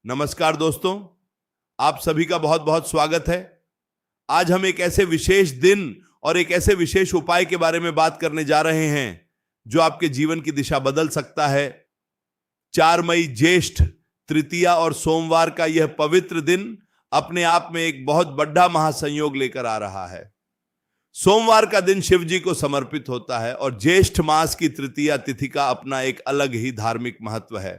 नमस्कार दोस्तों, आप सभी का बहुत बहुत स्वागत है। आज हम एक ऐसे विशेष दिन और एक ऐसे विशेष उपाय के बारे में बात करने जा रहे हैं जो आपके जीवन की दिशा बदल सकता है। 4 मई ज्येष्ठ तृतीया और सोमवार का यह पवित्र दिन अपने आप में एक बहुत बड़ा महासंयोग लेकर आ रहा है। सोमवार का दिन शिव जी को समर्पित होता है और ज्येष्ठ मास की तृतीया तिथि का अपना एक अलग ही धार्मिक महत्व है।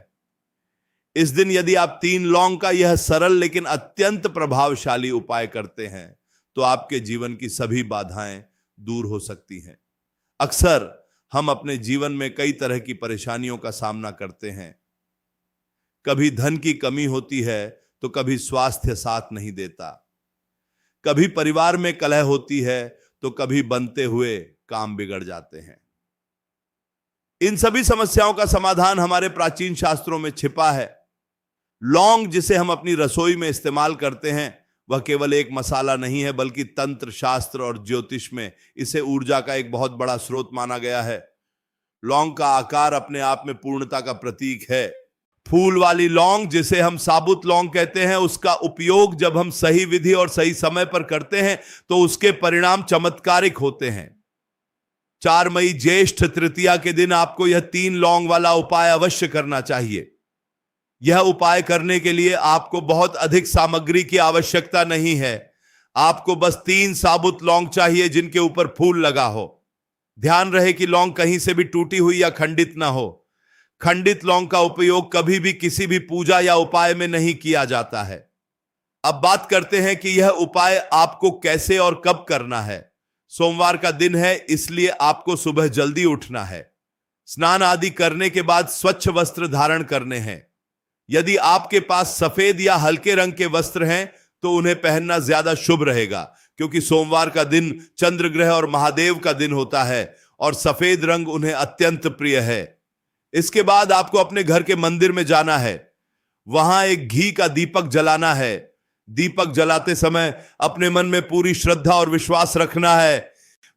इस दिन यदि आप 3 लौंग का यह सरल लेकिन अत्यंत प्रभावशाली उपाय करते हैं तो आपके जीवन की सभी बाधाएं दूर हो सकती हैं। अक्सर हम अपने जीवन में कई तरह की परेशानियों का सामना करते हैं। कभी धन की कमी होती है तो कभी स्वास्थ्य साथ नहीं देता, कभी परिवार में कलह होती है तो कभी बनते हुए काम बिगड़ जाते हैं। इन सभी समस्याओं का समाधान हमारे प्राचीन शास्त्रों में छिपा है। लौंग जिसे हम अपनी रसोई में इस्तेमाल करते हैं वह केवल एक मसाला नहीं है, बल्कि तंत्र शास्त्र और ज्योतिष में इसे ऊर्जा का एक बहुत बड़ा स्रोत माना गया है। लौंग का आकार अपने आप में पूर्णता का प्रतीक है। फूल वाली लौंग जिसे हम साबुत लौंग कहते हैं, उसका उपयोग जब हम सही विधि और सही समय पर करते हैं तो उसके परिणाम चमत्कारिक होते हैं। 4 मई ज्येष्ठ तृतीया के दिन आपको यह 3 लौंग वाला उपाय अवश्य करना चाहिए। यह उपाय करने के लिए आपको बहुत अधिक सामग्री की आवश्यकता नहीं है। आपको बस 3 साबुत लौंग चाहिए जिनके ऊपर फूल लगा हो। ध्यान रहे कि लौंग कहीं से भी टूटी हुई या खंडित ना हो। खंडित लौंग का उपयोग कभी भी किसी भी पूजा या उपाय में नहीं किया जाता है। अब बात करते हैं कि यह उपाय आपको कैसे और कब करना है। सोमवार का दिन है, इसलिए आपको सुबह जल्दी उठना है। स्नान आदि करने के बाद स्वच्छ वस्त्र धारण करने हैं। यदि आपके पास सफेद या हल्के रंग के वस्त्र हैं तो उन्हें पहनना ज्यादा शुभ रहेगा, क्योंकि सोमवार का दिन चंद्र ग्रह और महादेव का दिन होता है और सफेद रंग उन्हें अत्यंत प्रिय है। इसके बाद आपको अपने घर के मंदिर में जाना है। वहां एक घी का दीपक जलाना है। दीपक जलाते समय अपने मन में पूरी श्रद्धा और विश्वास रखना है।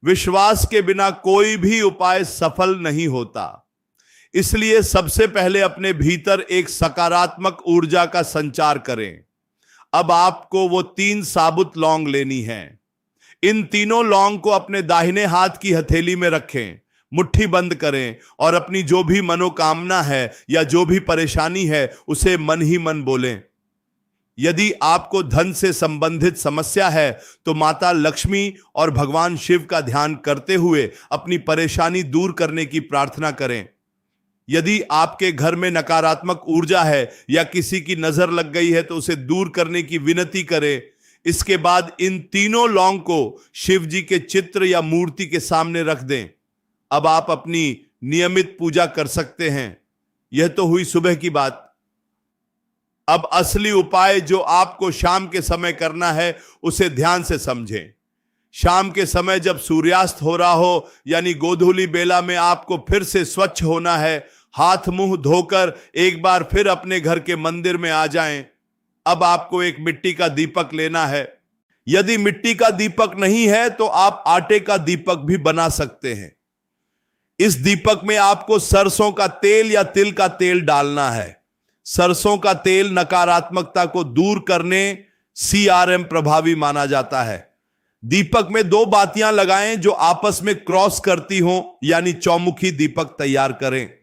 विश्वास के बिना कोई भी उपाय सफल नहीं होता। इसलिए सबसे पहले अपने भीतर एक सकारात्मक ऊर्जा का संचार करें। अब आपको वो 3 साबुत लौंग लेनी है। इन तीनों लौंग को अपने दाहिने हाथ की हथेली में रखें, मुट्ठी बंद करें और अपनी जो भी मनोकामना है या जो भी परेशानी है उसे मन ही मन बोलें। यदि आपको धन से संबंधित समस्या है तो माता लक्ष्मी और भगवान शिव का ध्यान करते हुए अपनी परेशानी दूर करने की प्रार्थना करें। यदि आपके घर में नकारात्मक ऊर्जा है या किसी की नजर लग गई है तो उसे दूर करने की विनती करें। इसके बाद इन तीनों लौंग को शिव जी के चित्र या मूर्ति के सामने रख दें। अब आप अपनी नियमित पूजा कर सकते हैं। यह तो हुई सुबह की बात। अब असली उपाय जो आपको शाम के समय करना है उसे ध्यान से समझें। शाम के समय जब सूर्यास्त हो रहा हो, यानी गोधूली बेला में आपको फिर से स्वच्छ होना है। हाथ मुंह धोकर एक बार फिर अपने घर के मंदिर में आ जाएं। अब आपको एक मिट्टी का दीपक लेना है। यदि मिट्टी का दीपक नहीं है तो आप आटे का दीपक भी बना सकते हैं। इस दीपक में आपको सरसों का तेल या तिल का तेल डालना है। सरसों का तेल नकारात्मकता को दूर करने CRM प्रभावी माना जाता है। दीपक में 2 बातियां लगाएं जो आपस में क्रॉस करती हों, यानी चौमुखी दीपक तैयार करें।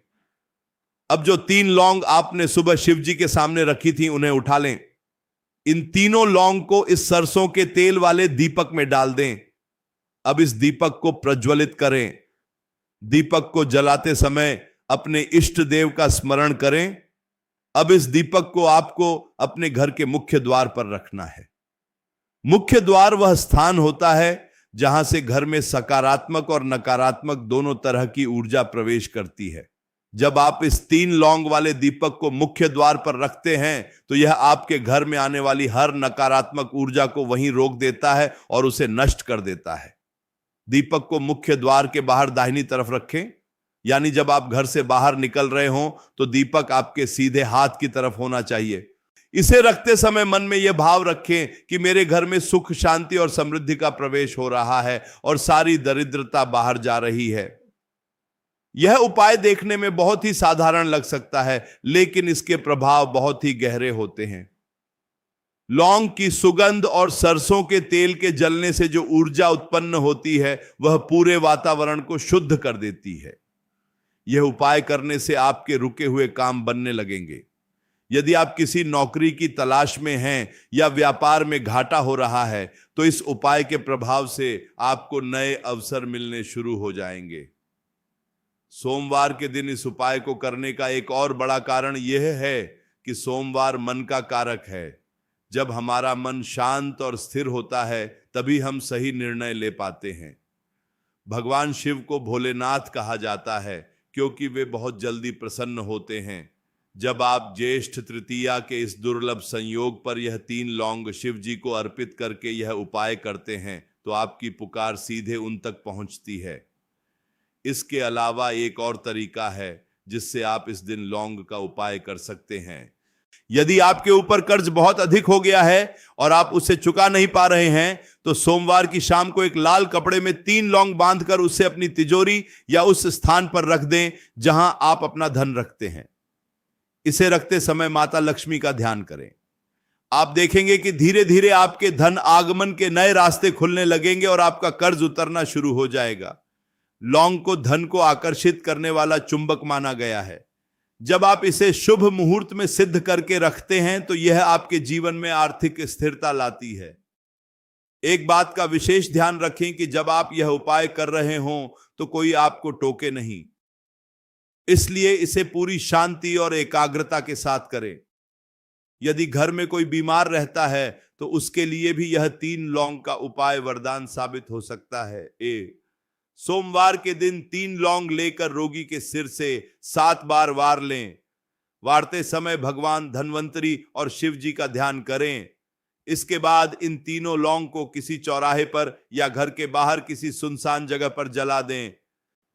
अब जो 3 लौंग आपने सुबह शिव जी के सामने रखी थी उन्हें उठा लें। इन तीनों लौंग को इस सरसों के तेल वाले दीपक में डाल दें। अब इस दीपक को प्रज्वलित करें। दीपक को जलाते समय अपने इष्ट देव का स्मरण करें। अब इस दीपक को आपको अपने घर के मुख्य द्वार पर रखना है। मुख्य द्वार वह स्थान होता है जहां से घर में सकारात्मक और नकारात्मक दोनों तरह की ऊर्जा प्रवेश करती है। जब आप इस 3 लौंग वाले दीपक को मुख्य द्वार पर रखते हैं तो यह आपके घर में आने वाली हर नकारात्मक ऊर्जा को वहीं रोक देता है और उसे नष्ट कर देता है। दीपक को मुख्य द्वार के बाहर दाहिनी तरफ रखें, यानी जब आप घर से बाहर निकल रहे हों तो दीपक आपके सीधे हाथ की तरफ होना चाहिए। इसे रखते समय मन में यह भाव रखें कि मेरे घर में सुख, शांति और समृद्धि का प्रवेश हो रहा है और सारी दरिद्रता बाहर जा रही है। यह उपाय देखने में बहुत ही साधारण लग सकता है, लेकिन इसके प्रभाव बहुत ही गहरे होते हैं। लौंग की सुगंध और सरसों के तेल के जलने से जो ऊर्जा उत्पन्न होती है वह पूरे वातावरण को शुद्ध कर देती है। यह उपाय करने से आपके रुके हुए काम बनने लगेंगे। यदि आप किसी नौकरी की तलाश में हैं या व्यापार में घाटा हो रहा है तो इस उपाय के प्रभाव से आपको नए अवसर मिलने शुरू हो जाएंगे। सोमवार के दिन इस उपाय को करने का एक और बड़ा कारण यह है कि सोमवार मन का कारक है। जब हमारा मन शांत और स्थिर होता है तभी हम सही निर्णय ले पाते हैं। भगवान शिव को भोलेनाथ कहा जाता है क्योंकि वे बहुत जल्दी प्रसन्न होते हैं। जब आप ज्येष्ठ तृतीया के इस दुर्लभ संयोग पर यह 3 लौंग शिव जी को अर्पित करके यह उपाय करते हैं तो आपकी पुकार सीधे उन तक पहुंचती है। इसके अलावा एक और तरीका है जिससे आप इस दिन लौंग का उपाय कर सकते हैं। यदि आपके ऊपर कर्ज बहुत अधिक हो गया है और आप उसे चुका नहीं पा रहे हैं तो सोमवार की शाम को एक लाल कपड़े में 3 लौंग बांधकर उसे अपनी तिजोरी या उस स्थान पर रख दें जहां आप अपना धन रखते हैं। इसे रखते समय माता लक्ष्मी का ध्यान करें। आप देखेंगे कि धीरे धीरे आपके धन आगमन के नए रास्ते खुलने लगेंगे और आपका कर्ज उतरना शुरू हो जाएगा। लौंग को धन को आकर्षित करने वाला चुंबक माना गया है। जब आप इसे शुभ मुहूर्त में सिद्ध करके रखते हैं तो यह आपके जीवन में आर्थिक स्थिरता लाती है। एक बात का विशेष ध्यान रखें कि जब आप यह उपाय कर रहे हों तो कोई आपको टोके नहीं, इसलिए इसे पूरी शांति और एकाग्रता के साथ करें। यदि घर में कोई बीमार रहता है तो उसके लिए भी यह 3 लौंग का उपाय वरदान साबित हो सकता है। सोमवार के दिन 3 लौंग लेकर रोगी के सिर से 7 बार वार लें। वारते समय भगवान धन्वंतरी और शिव जी का ध्यान करें। इसके बाद इन तीनों लौंग को किसी चौराहे पर या घर के बाहर किसी सुनसान जगह पर जला दें।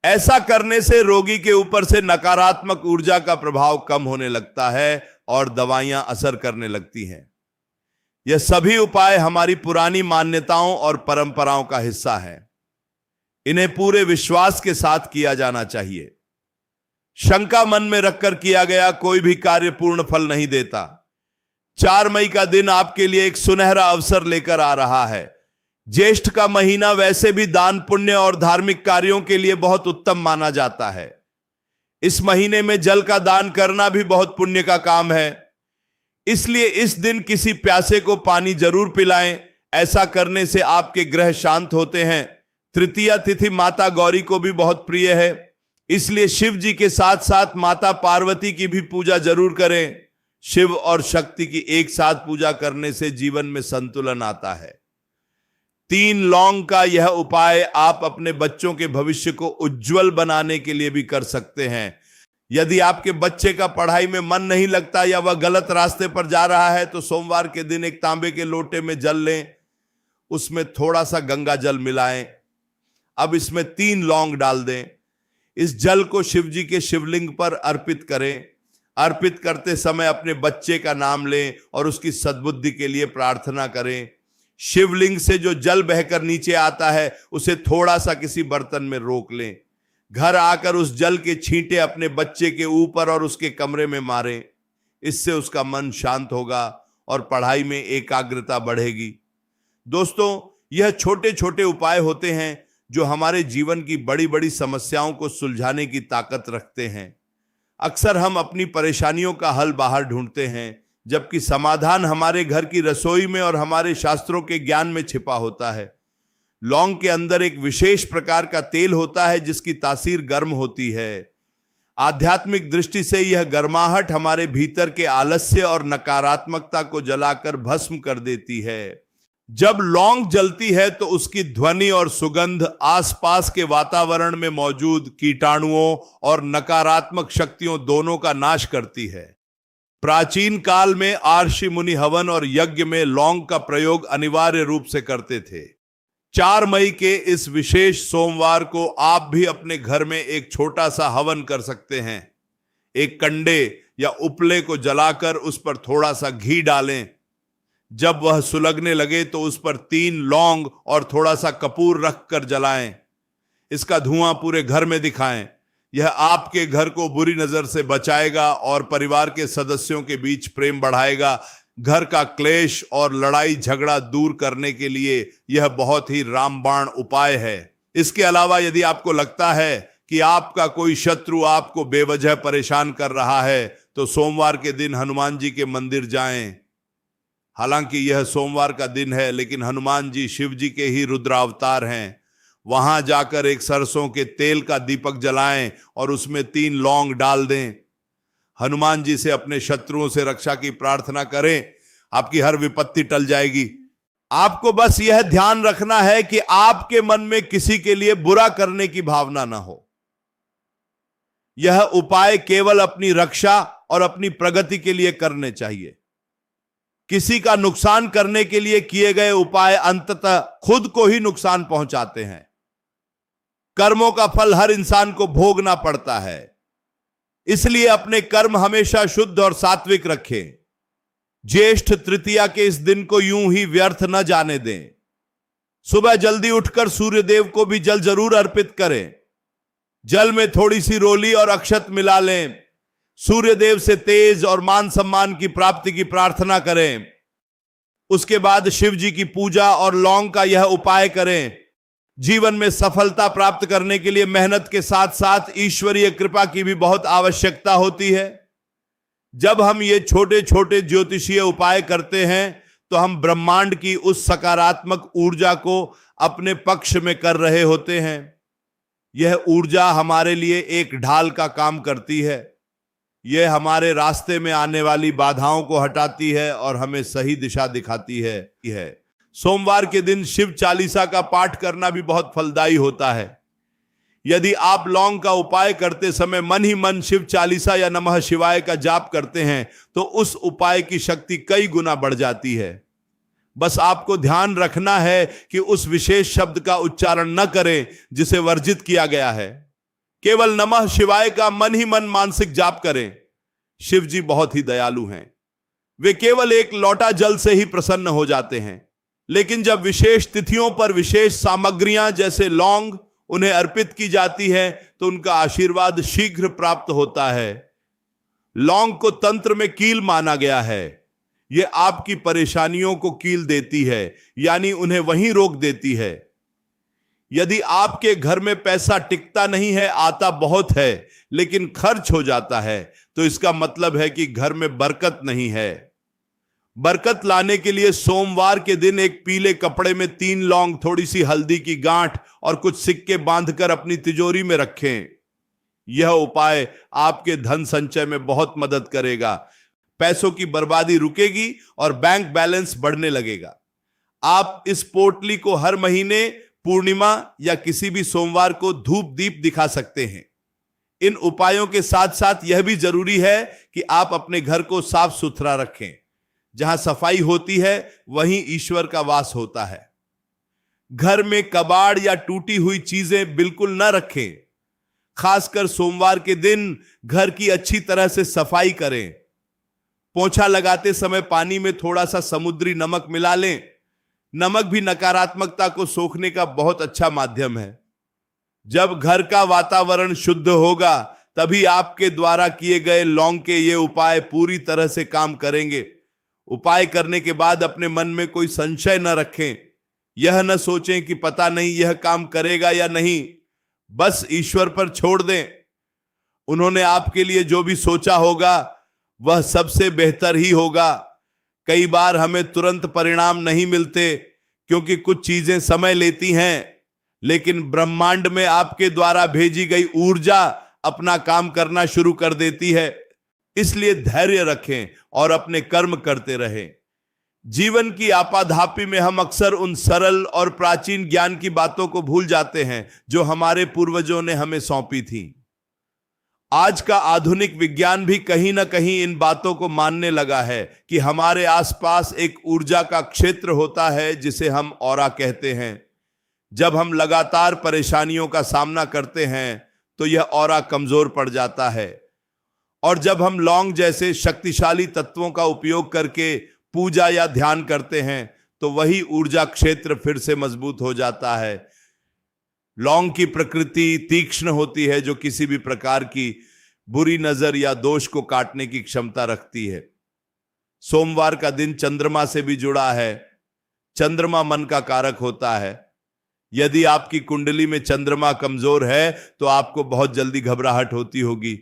ऐसा करने से रोगी के ऊपर से नकारात्मक ऊर्जा का प्रभाव कम होने लगता है और दवाइयां असर करने लगती हैं। यह सभी उपाय हमारी पुरानी मान्यताओं और परंपराओं का हिस्सा है। इन्हें पूरे विश्वास के साथ किया जाना चाहिए। शंका मन में रखकर किया गया कोई भी कार्य पूर्ण फल नहीं देता। 4 मई का दिन आपके लिए एक सुनहरा अवसर लेकर आ रहा है। ज्येष्ठ का महीना वैसे भी दान पुण्य और धार्मिक कार्यों के लिए बहुत उत्तम माना जाता है। इस महीने में जल का दान करना भी बहुत पुण्य का काम है। इसलिए इस दिन किसी प्यासे को पानी जरूर पिलाएं। ऐसा करने से आपके ग्रह शांत होते हैं। तृतीया तिथि माता गौरी को भी बहुत प्रिय है, इसलिए शिव जी के साथ साथ माता पार्वती की भी पूजा जरूर करें। शिव और शक्ति की एक साथ पूजा करने से जीवन में संतुलन आता है। 3 लौंग का यह उपाय आप अपने बच्चों के भविष्य को उज्जवल बनाने के लिए भी कर सकते हैं। यदि आपके बच्चे का पढ़ाई में मन नहीं लगता या वह गलत रास्ते पर जा रहा है तो सोमवार के दिन एक तांबे के लोटे में जल लें, उसमें थोड़ा सा गंगा जल मिलाएं। अब इसमें 3 लौंग डाल दें। इस जल को शिव जी के शिवलिंग पर अर्पित करें। अर्पित करते समय अपने बच्चे का नाम लें और उसकी सद्बुद्धि के लिए प्रार्थना करें। शिवलिंग से जो जल बहकर नीचे आता है उसे थोड़ा सा किसी बर्तन में रोक लें। घर आकर उस जल के छींटे अपने बच्चे के ऊपर और उसके कमरे में मारें। इससे उसका मन शांत होगा और पढ़ाई में एकाग्रता बढ़ेगी। दोस्तों, यह छोटे छोटे उपाय होते हैं जो हमारे जीवन की बड़ी बड़ी समस्याओं को सुलझाने की ताकत रखते हैं। अक्सर हम अपनी परेशानियों का हल बाहर ढूंढते हैं, जबकि समाधान हमारे घर की रसोई में और हमारे शास्त्रों के ज्ञान में छिपा होता है। लौंग के अंदर एक विशेष प्रकार का तेल होता है जिसकी तासीर गर्म होती है। आध्यात्मिक दृष्टि से यह गर्माहट हमारे भीतर के आलस्य और नकारात्मकता को जलाकर भस्म कर देती है। जब लौंग जलती है तो उसकी ध्वनि और सुगंध आसपास के वातावरण में मौजूद कीटाणुओं और नकारात्मक शक्तियों दोनों का नाश करती है। प्राचीन काल में आर्षि मुनि हवन और यज्ञ में लौंग का प्रयोग अनिवार्य रूप से करते थे। 4 मई के इस विशेष सोमवार को आप भी अपने घर में एक छोटा सा हवन कर सकते हैं। एक कंडे या उपले को जलाकर उस पर थोड़ा सा घी डालें। जब वह सुलगने लगे तो उस पर 3 लौंग और थोड़ा सा कपूर रखकर जलाएं। इसका धुआं पूरे घर में दिखाएं। यह आपके घर को बुरी नजर से बचाएगा और परिवार के सदस्यों के बीच प्रेम बढ़ाएगा। घर का क्लेश और लड़ाई झगड़ा दूर करने के लिए यह बहुत ही रामबाण उपाय है। इसके अलावा यदि आपको लगता है कि आपका कोई शत्रु आपको बेवजह परेशान कर रहा है तो सोमवार के दिन हनुमान जी के मंदिर जाएं। हालांकि यह सोमवार का दिन है, लेकिन हनुमान जी शिव जी के ही रुद्रावतार हैं। वहां जाकर एक सरसों के तेल का दीपक जलाएं और उसमें 3 लौंग डाल दें। हनुमान जी से अपने शत्रुओं से रक्षा की प्रार्थना करें, आपकी हर विपत्ति टल जाएगी। आपको बस यह ध्यान रखना है कि आपके मन में किसी के लिए बुरा करने की भावना ना हो। यह उपाय केवल अपनी रक्षा और अपनी प्रगति के लिए करने चाहिए। किसी का नुकसान करने के लिए किए गए उपाय अंततः खुद को ही नुकसान पहुंचाते हैं। कर्मों का फल हर इंसान को भोगना पड़ता है, इसलिए अपने कर्म हमेशा शुद्ध और सात्विक रखें। ज्येष्ठ तृतीया के इस दिन को यूं ही व्यर्थ न जाने दें। सुबह जल्दी उठकर सूर्य देव को भी जल जरूर अर्पित करें। जल में थोड़ी सी रोली और अक्षत मिला लें। सूर्य देव से तेज और मान सम्मान की प्राप्ति की प्रार्थना करें। उसके बाद शिव जी की पूजा और लौंग का यह उपाय करें। जीवन में सफलता प्राप्त करने के लिए मेहनत के साथ साथ ईश्वरीय कृपा की भी बहुत आवश्यकता होती है। जब हम ये छोटे छोटे ज्योतिषीय उपाय करते हैं तो हम ब्रह्मांड की उस सकारात्मक ऊर्जा को अपने पक्ष में कर रहे होते हैं। यह ऊर्जा हमारे लिए एक ढाल का काम करती है। यह हमारे रास्ते में आने वाली बाधाओं को हटाती है और हमें सही दिशा दिखाती है। सोमवार के दिन शिव चालीसा का पाठ करना भी बहुत फलदायी होता है। यदि आप लौंग का उपाय करते समय मन ही मन शिव चालीसा या नमः शिवाय का जाप करते हैं तो उस उपाय की शक्ति कई गुना बढ़ जाती है। बस आपको ध्यान रखना है कि उस विशेष शब्द का उच्चारण न करें जिसे वर्जित किया गया है। केवल नमः शिवाय का मन ही मन मानसिक जाप करें। शिव जी बहुत ही दयालु हैं। वे केवल एक लोटा जल से ही प्रसन्न हो जाते हैं। लेकिन जब विशेष तिथियों पर विशेष सामग्रियां जैसे लौंग उन्हें अर्पित की जाती है तो उनका आशीर्वाद शीघ्र प्राप्त होता है। लौंग को तंत्र में कील माना गया है। यह आपकी परेशानियों को कील देती है, यानी उन्हें वहीं रोक देती है। यदि आपके घर में पैसा टिकता नहीं है, आता बहुत है लेकिन खर्च हो जाता है, तो इसका मतलब है कि घर में बरकत नहीं है। बरकत लाने के लिए सोमवार के दिन एक पीले कपड़े में 3 लौंग, थोड़ी सी हल्दी की गांठ और कुछ सिक्के बांधकर अपनी तिजोरी में रखें। यह उपाय आपके धन संचय में बहुत मदद करेगा। पैसों की बर्बादी रुकेगी और बैंक बैलेंस बढ़ने लगेगा। आप इस पोटली को हर महीने पूर्णिमा या किसी भी सोमवार को धूप दीप दिखा सकते हैं। इन उपायों के साथ साथ यह भी जरूरी है कि आप अपने घर को साफ सुथरा रखें। जहां सफाई होती है वहीं ईश्वर का वास होता है। घर में कबाड़ या टूटी हुई चीजें बिल्कुल न रखें। खासकर सोमवार के दिन घर की अच्छी तरह से सफाई करें। पोंछा लगाते समय पानी में थोड़ा सा समुद्री नमक मिला लें। नमक भी नकारात्मकता को सोखने का बहुत अच्छा माध्यम है। जब घर का वातावरण शुद्ध होगा तभी आपके द्वारा किए गए लौंग के ये उपाय पूरी तरह से काम करेंगे। उपाय करने के बाद अपने मन में कोई संशय न रखें। यह न सोचें कि पता नहीं यह काम करेगा या नहीं। बस ईश्वर पर छोड़ दें। उन्होंने आपके लिए जो भी सोचा होगा वह सबसे बेहतर ही होगा। कई बार हमें तुरंत परिणाम नहीं मिलते क्योंकि कुछ चीजें समय लेती हैं, लेकिन ब्रह्मांड में आपके द्वारा भेजी गई ऊर्जा अपना काम करना शुरू कर देती है। इसलिए धैर्य रखें और अपने कर्म करते रहें। जीवन की आपाधापी में हम अक्सर उन सरल और प्राचीन ज्ञान की बातों को भूल जाते हैं जो हमारे पूर्वजों ने हमें सौंपी थी। आज का आधुनिक विज्ञान भी कहीं ना कहीं इन बातों को मानने लगा है कि हमारे आसपास एक ऊर्जा का क्षेत्र होता है जिसे हम ऑरा कहते हैं। जब हम लगातार परेशानियों का सामना करते हैं तो यह ऑरा कमजोर पड़ जाता है, और जब हम लौंग जैसे शक्तिशाली तत्वों का उपयोग करके पूजा या ध्यान करते हैं तो वही ऊर्जा क्षेत्र फिर से मजबूत हो जाता है। लौंग की प्रकृति तीक्ष्ण होती है, जो किसी भी प्रकार की बुरी नजर या दोष को काटने की क्षमता रखती है। सोमवार का दिन चंद्रमा से भी जुड़ा है। चंद्रमा मन का कारक होता है। यदि आपकी कुंडली में चंद्रमा कमजोर है तो आपको बहुत जल्दी घबराहट होती होगी,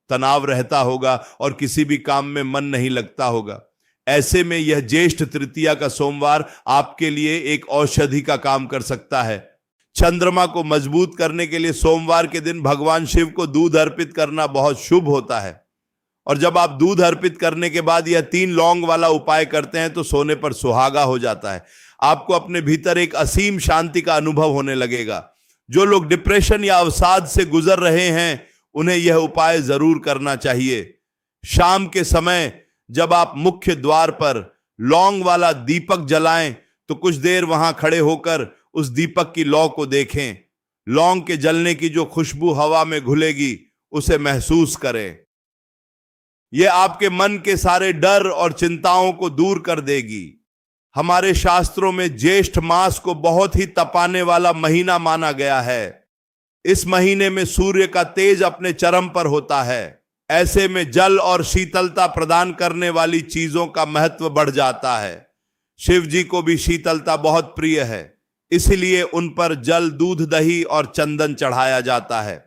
तनाव रहता होगा और किसी भी काम में मन नहीं लगता होगा। ऐसे में यह ज्येष्ठ तृतीया का सोमवार आपके लिए एक औषधि का काम कर सकता है। चंद्रमा को मजबूत करने के लिए सोमवार के दिन भगवान शिव को दूध अर्पित करना बहुत शुभ होता है। और जब आप दूध अर्पित करने के बाद यह 3 लौंग वाला उपाय करते हैं तो सोने पर सुहागा हो जाता है। आपको अपने भीतर एक असीम शांति का अनुभव होने लगेगा। जो लोग डिप्रेशन या अवसाद से गुजर रहे हैं उन्हें यह उपाय जरूर करना चाहिए। शाम के समय जब आप मुख्य द्वार पर लौंग वाला दीपक जलाएं तो कुछ देर वहां खड़े होकर उस दीपक की लौ को देखें। लौंग के जलने की जो खुशबू हवा में घुलेगी उसे महसूस करें। यह आपके मन के सारे डर और चिंताओं को दूर कर देगी। हमारे शास्त्रों में ज्येष्ठ मास को बहुत ही तपाने वाला महीना माना गया है। इस महीने में सूर्य का तेज अपने चरम पर होता है। ऐसे में जल और शीतलता प्रदान करने वाली चीजों का महत्व बढ़ जाता है। शिव जी को भी शीतलता बहुत प्रिय है, इसलिए उन पर जल, दूध, दही और चंदन चढ़ाया जाता है।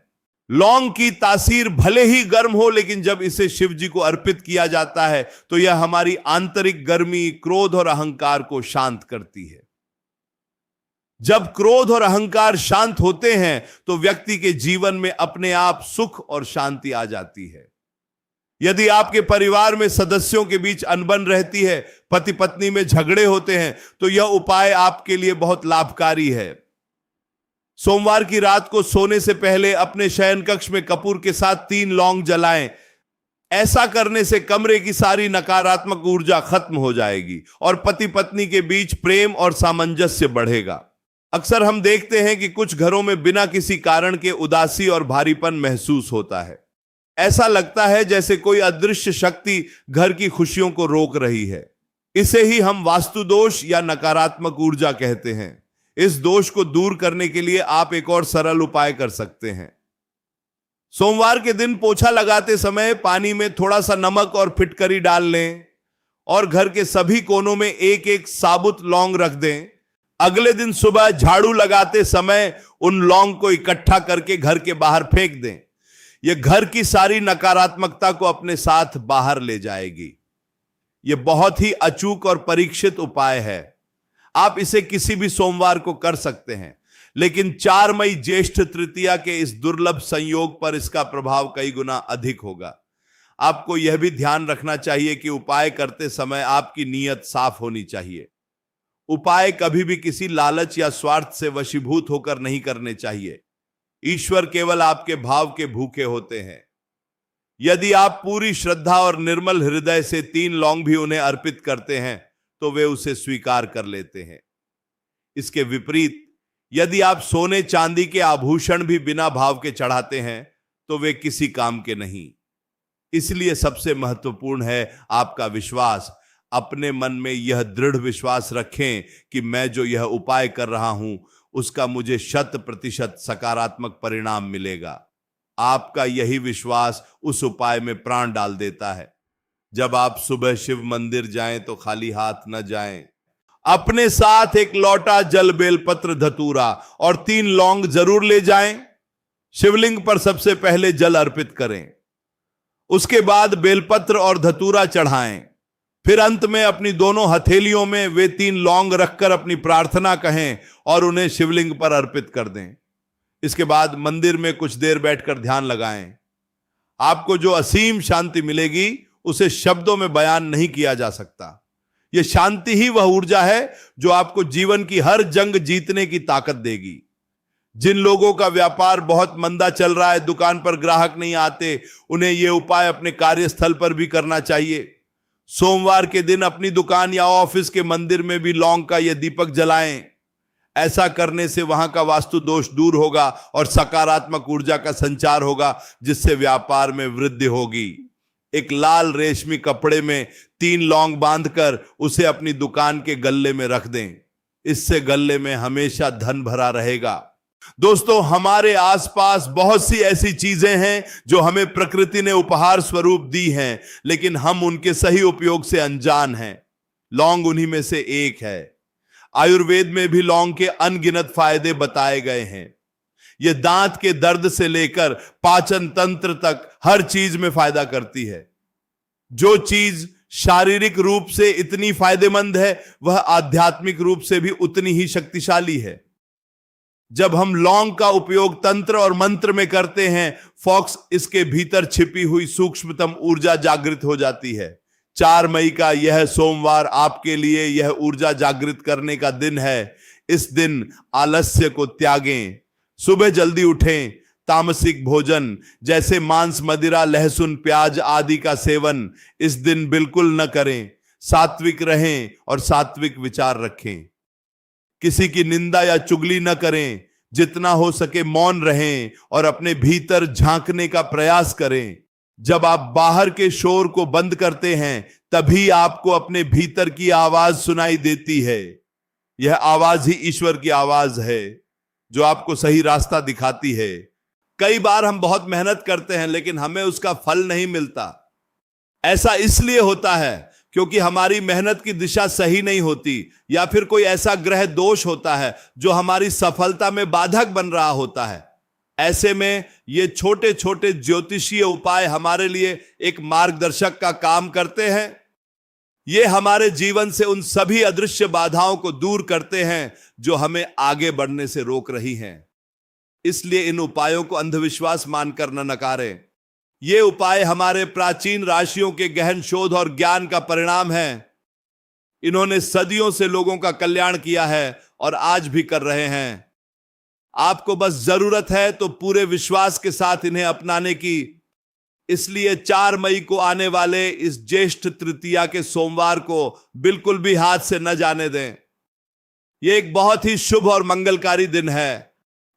लौंग की तासीर भले ही गर्म हो, लेकिन जब इसे शिव जी को अर्पित किया जाता है तो यह हमारी आंतरिक गर्मी, क्रोध और अहंकार को शांत करती है। जब क्रोध और अहंकार शांत होते हैं तो व्यक्ति के जीवन में अपने आप सुख और शांति आ जाती है। यदि आपके परिवार में सदस्यों के बीच अनबन रहती है, पति पत्नी में झगड़े होते हैं, तो यह उपाय आपके लिए बहुत लाभकारी है। सोमवार की रात को सोने से पहले अपने शयन कक्ष में कपूर के साथ 3 लौंग जलाएं। ऐसा करने से कमरे की सारी नकारात्मक ऊर्जा खत्म हो जाएगी और पति पत्नी के बीच प्रेम और सामंजस्य बढ़ेगा। अक्सर हम देखते हैं कि कुछ घरों में बिना किसी कारण के उदासी और भारीपन महसूस होता है। ऐसा लगता है जैसे कोई अदृश्य शक्ति घर की खुशियों को रोक रही है। इसे ही हम वास्तु दोष या नकारात्मक ऊर्जा कहते हैं। इस दोष को दूर करने के लिए आप एक और सरल उपाय कर सकते हैं। सोमवार के दिन पोछा लगाते समय पानी में थोड़ा सा नमक और फिटकरी डाल लें और घर के सभी कोनों में एक एक साबुत लौंग रख दें। अगले दिन सुबह झाड़ू लगाते समय उन लौंग को इकट्ठा करके घर के बाहर फेंक दें। यह घर की सारी नकारात्मकता को अपने साथ बाहर ले जाएगी। यह बहुत ही अचूक और परीक्षित उपाय है। आप इसे किसी भी सोमवार को कर सकते हैं, लेकिन 4 मई ज्येष्ठ तृतीया के इस दुर्लभ संयोग पर इसका प्रभाव कई गुना अधिक होगा। आपको यह भी ध्यान रखना चाहिए कि उपाय करते समय आपकी नीयत साफ होनी चाहिए। उपाय कभी भी किसी लालच या स्वार्थ से वशीभूत होकर नहीं करने चाहिए। ईश्वर केवल आपके भाव के भूखे होते हैं। यदि आप पूरी श्रद्धा और निर्मल हृदय से 3 लौंग भी उन्हें अर्पित करते हैं तो वे उसे स्वीकार कर लेते हैं। इसके विपरीत यदि आप सोने चांदी के आभूषण भी बिना भाव के चढ़ाते हैं तो वे किसी काम के नहीं। इसलिए सबसे महत्वपूर्ण है आपका विश्वास। अपने मन में यह दृढ़ विश्वास रखें कि मैं जो यह उपाय कर रहा हूं उसका मुझे 100% सकारात्मक परिणाम मिलेगा। आपका यही विश्वास उस उपाय में प्राण डाल देता है। जब आप सुबह शिव मंदिर जाएं तो खाली हाथ न जाएं। अपने साथ एक लौटा जल, बेलपत्र, धतूरा और 3 लौंग जरूर ले जाएं। शिवलिंग पर सबसे पहले जल अर्पित करें, उसके बाद बेलपत्र और धतूरा चढ़ाएं। फिर अंत में अपनी दोनों हथेलियों में वे 3 लौंग रखकर अपनी प्रार्थना कहें और उन्हें शिवलिंग पर अर्पित कर दें। इसके बाद मंदिर में कुछ देर बैठकर ध्यान लगाएं। आपको जो असीम शांति मिलेगी उसे शब्दों में बयान नहीं किया जा सकता। यह शांति ही वह ऊर्जा है जो आपको जीवन की हर जंग जीतने की ताकत देगी। जिन लोगों का व्यापार बहुत मंदा चल रहा है, दुकान पर ग्राहक नहीं आते, उन्हें यह उपाय अपने कार्यस्थल पर भी करना चाहिए। सोमवार के दिन अपनी दुकान या ऑफिस के मंदिर में भी लौंग का यह दीपक जलाएं। ऐसा करने से वहां का वास्तु दोष दूर होगा और सकारात्मक ऊर्जा का संचार होगा, जिससे व्यापार में वृद्धि होगी। एक लाल रेशमी कपड़े में 3 लौंग बांधकर उसे अपनी दुकान के गल्ले में रख दें। इससे गल्ले में हमेशा धन भरा रहेगा। दोस्तों, हमारे आसपास बहुत सी ऐसी चीजें हैं जो हमें प्रकृति ने उपहार स्वरूप दी हैं, लेकिन हम उनके सही उपयोग से अनजान हैं। लौंग उन्हीं में से एक है। आयुर्वेद में भी लौंग के अनगिनत फायदे बताए गए हैं। यह दांत के दर्द से लेकर पाचन तंत्र तक हर चीज में फायदा करती है। जो चीज शारीरिक रूप से इतनी फायदेमंद है, वह आध्यात्मिक रूप से भी उतनी ही शक्तिशाली है। जब हम लौंग का उपयोग तंत्र और मंत्र में करते हैं, फॉक्स इसके भीतर छिपी हुई सूक्ष्मतम ऊर्जा जागृत हो जाती है। 4 मई का यह सोमवार आपके लिए यह ऊर्जा जागृत करने का दिन है। इस दिन आलस्य को त्यागें, सुबह जल्दी उठें, तामसिक भोजन जैसे मांस, मदिरा, लहसुन, प्याज आदि का सेवन इस दिन बिल्कुल न करें। सात्विक रहें और सात्विक विचार रखें। किसी की निंदा या चुगली न करें। जितना हो सके मौन रहें और अपने भीतर झांकने का प्रयास करें। जब आप बाहर के शोर को बंद करते हैं, तभी आपको अपने भीतर की आवाज सुनाई देती है। यह आवाज ही ईश्वर की आवाज है, जो आपको सही रास्ता दिखाती है। कई बार हम बहुत मेहनत करते हैं, लेकिन हमें उसका फल नहीं मिलता। ऐसा इसलिए होता है क्योंकि हमारी मेहनत की दिशा सही नहीं होती, या फिर कोई ऐसा ग्रह दोष होता है जो हमारी सफलता में बाधक बन रहा होता है। ऐसे में ये छोटे छोटे ज्योतिषीय उपाय हमारे लिए एक मार्गदर्शक का काम करते हैं। ये हमारे जीवन से उन सभी अदृश्य बाधाओं को दूर करते हैं जो हमें आगे बढ़ने से रोक रही हैं। इसलिए इन उपायों को अंधविश्वास मानकर न नकारें। ये उपाय हमारे प्राचीन राशियों के गहन शोध और ज्ञान का परिणाम है। इन्होंने सदियों से लोगों का कल्याण किया है और आज भी कर रहे हैं। आपको बस जरूरत है तो पूरे विश्वास के साथ इन्हें अपनाने की। इसलिए 4 मई को आने वाले इस ज्येष्ठ तृतीया के सोमवार को बिल्कुल भी हाथ से न जाने दें। यह एक बहुत ही शुभ और मंगलकारी दिन है।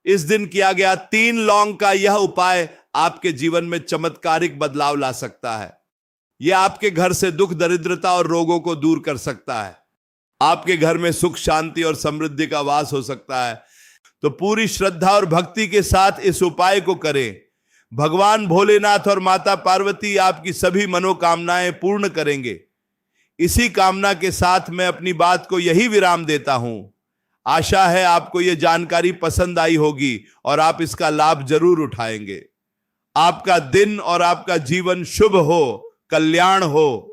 इस दिन किया गया 3 लौंग का यह उपाय आपके जीवन में चमत्कारिक बदलाव ला सकता है। यह आपके घर से दुख, दरिद्रता और रोगों को दूर कर सकता है। आपके घर में सुख, शांति और समृद्धि का वास हो सकता है। तो पूरी श्रद्धा और भक्ति के साथ इस उपाय को करें। भगवान भोलेनाथ और माता पार्वती आपकी सभी मनोकामनाएं पूर्ण करेंगे। इसी कामना के साथ मैं अपनी बात को यही विराम देता हूं। आशा है आपको यह जानकारी पसंद आई होगी और आप इसका लाभ जरूर उठाएंगे। आपका दिन और आपका जीवन शुभ हो, कल्याण हो।